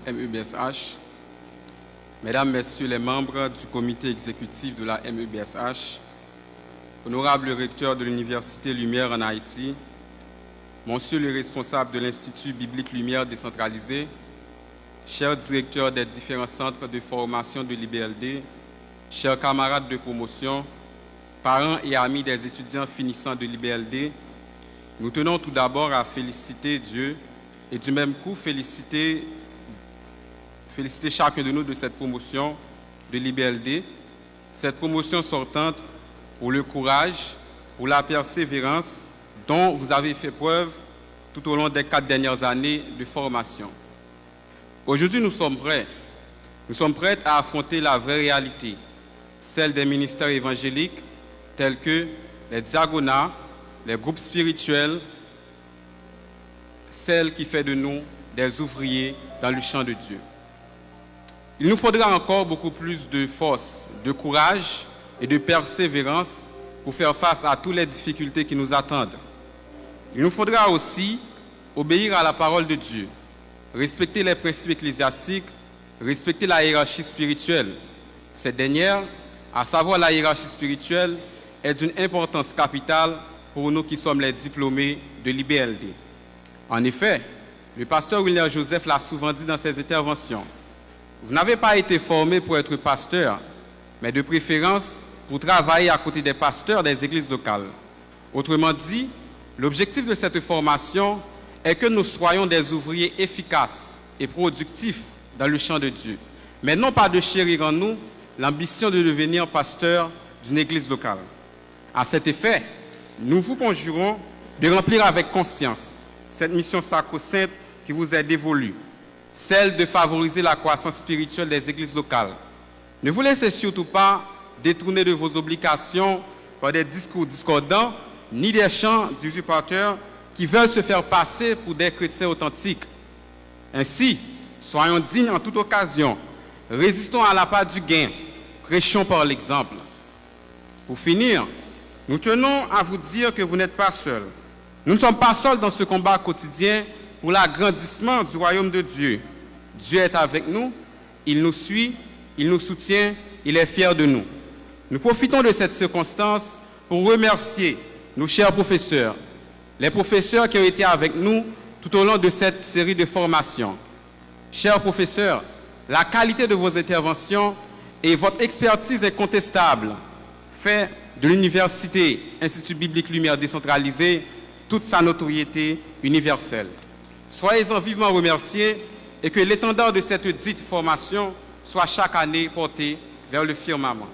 MEBSH, Mesdames, Messieurs les membres du comité exécutif de la MEBSH, honorable recteur de l'Université Lumière en Haïti, Monsieur le responsable de l'Institut biblique Lumière décentralisé, chers directeurs des différents centres de formation de l'IBLD, chers camarades de promotion, parents et amis des étudiants finissants de l'IBLD, nous tenons tout d'abord à féliciter Dieu et du même coup féliciter chacun de nous de cette promotion de l'IBLD, cette promotion sortante pour le courage, pour la persévérance dont vous avez fait preuve tout au long des 4 dernières années de formation. Aujourd'hui, nous sommes prêts. Nous sommes prêts à affronter la vraie réalité, celle des ministères évangéliques tels que les diaconats, les groupes spirituels, celle qui fait de nous des ouvriers dans le champ de Dieu. Il nous faudra encore beaucoup plus de force, de courage et de persévérance pour faire face à toutes les difficultés qui nous attendent. Il nous faudra aussi obéir à la parole de Dieu, respecter les principes ecclésiastiques, respecter la hiérarchie spirituelle. Cette dernière, à savoir la hiérarchie spirituelle, est d'une importance capitale pour nous qui sommes les diplômés de l'IBLD. En effet, le pasteur William Joseph l'a souvent dit dans ses interventions. Vous n'avez pas été formé pour être pasteur, mais de préférence pour travailler à côté des pasteurs des églises locales. Autrement dit, l'objectif de cette formation est que nous soyons des ouvriers efficaces et productifs dans le champ de Dieu, mais non pas de chérir en nous l'ambition de devenir pasteur d'une église locale. À cet effet, nous vous conjurons de remplir avec conscience cette mission sacro-sainte qui vous est dévolue, celle de favoriser la croissance spirituelle des églises locales. Ne vous laissez surtout pas détourner de vos obligations par des discours discordants, ni des chants d'usurpateurs qui veulent se faire passer pour des chrétiens authentiques. Ainsi, soyons dignes en toute occasion, résistons à l'appât du gain, prêchons par l'exemple. Pour finir, nous tenons à vous dire que vous n'êtes pas seuls. Nous ne sommes pas seuls dans ce combat quotidien pour l'agrandissement du royaume de Dieu. Dieu est avec nous, il nous suit, il nous soutient, il est fier de nous. Nous profitons de cette circonstance pour remercier nos chers professeurs, les professeurs qui ont été avec nous tout au long de cette série de formations. Chers professeurs, la qualité de vos interventions et votre expertise incontestable fait de l'Université Institut biblique Lumière décentralisé toute sa notoriété universelle. Soyez-en vivement remerciés et que l'étendard de cette dite formation soit chaque année porté vers le firmament.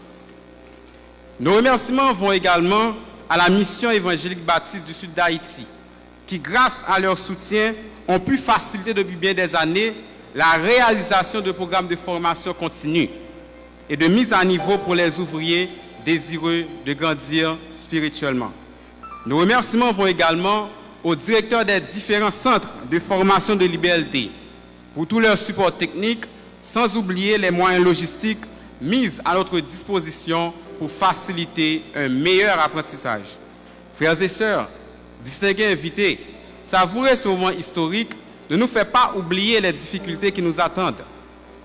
Nos remerciements vont également à la mission évangélique baptiste du sud d'Haïti, qui, grâce à leur soutien, ont pu faciliter depuis bien des années la réalisation de programmes de formation continue et de mise à niveau pour les ouvriers désireux de grandir spirituellement. Nos remerciements vont également aux directeurs des différents centres de formation de l'IBLD pour tout leur support technique, sans oublier les moyens logistiques mis à notre disposition pour faciliter un meilleur apprentissage. Frères et sœurs, distingués invités, savourez ce moment historique, ne nous fait pas oublier les difficultés qui nous attendent,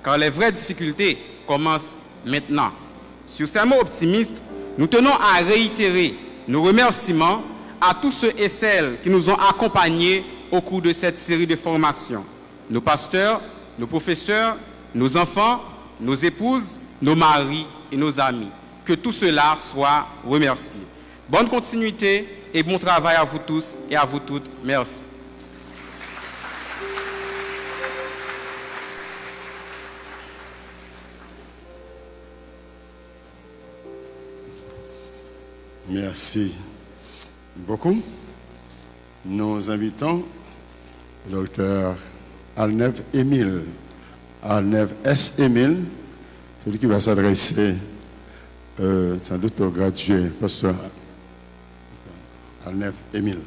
car les vraies difficultés commencent maintenant. Sur ces mots optimistes, nous tenons à réitérer nos remerciements à tous ceux et celles qui nous ont accompagnés au cours de cette série de formations. Nos pasteurs, nos professeurs, nos enfants, nos épouses, nos maris et nos amis. Que tout cela soit remercié. Bonne continuité et bon travail à vous tous et à vous toutes. Merci. Merci beaucoup. Nous invitons le docteur Alnev Émile, Alnev S. Émile, celui qui va s'adresser sans doute au gradué, pasteur Alnev Émile.